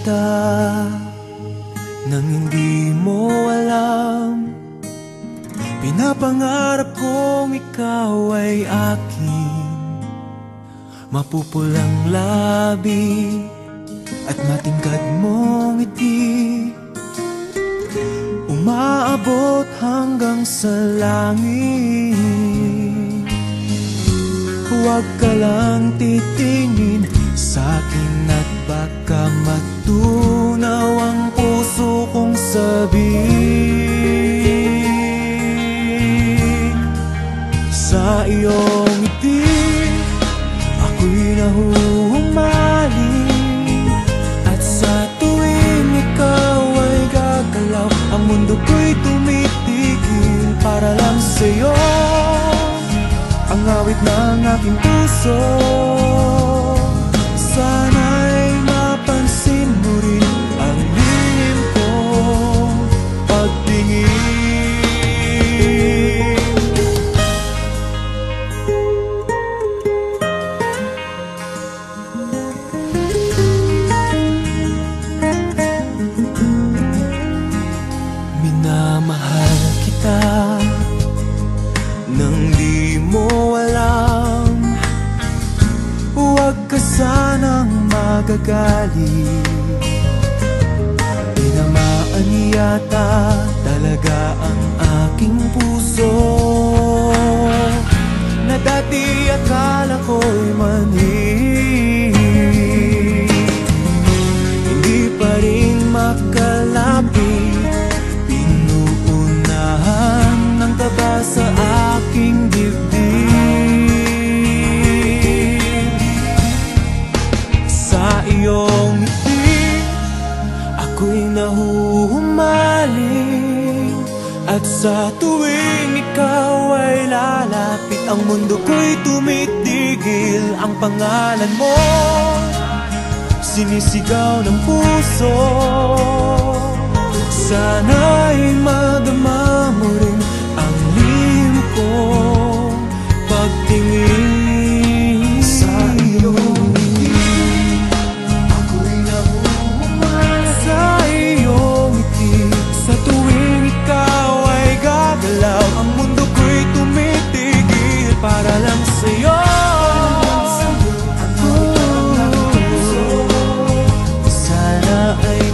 kita nang hindi mo alam. Pinapangarap kong ikaw ay akin, mapupulang labi at matingkad mong ngiti, umaabot hanggang sa langit. Huwag ka lang titingin sa'kin at baka matunaw ang puso kong sabihin. Sa iyong ngiti ako'y nahuhumaling, at sa tuwing ikaw ay gagalaw, ang mundo ko'y tumitigil para lang sa'yo. Ang awit ng aking puso, sana'y mapansin mo rin ang lihim kong pagtingin. Minamahal kita nang di mo alam. Huwag ka sanang magagalit, tinamaan yata talaga ang aking puso, na dati akala ko'y mani. Hindi pa rin makalapit, pinuunahan ng kaba sa aking dibdib. Sa iyong ngiti ako'y nahuhumaling, at sa tuwing ikaw ay lalapit, ang mundo ko'y tumitigil. Ang pangalan mo sinisigaw ng puso, sana'y madama mo rin ang lihim kong pagtingin. Sa iyong ngiti ako'y nahuhumaling, sa iyong ngiti sa tuwing ikaw ay gagalaw, ang mundo ko'y tumitigil para lang sa'yo. Sana ay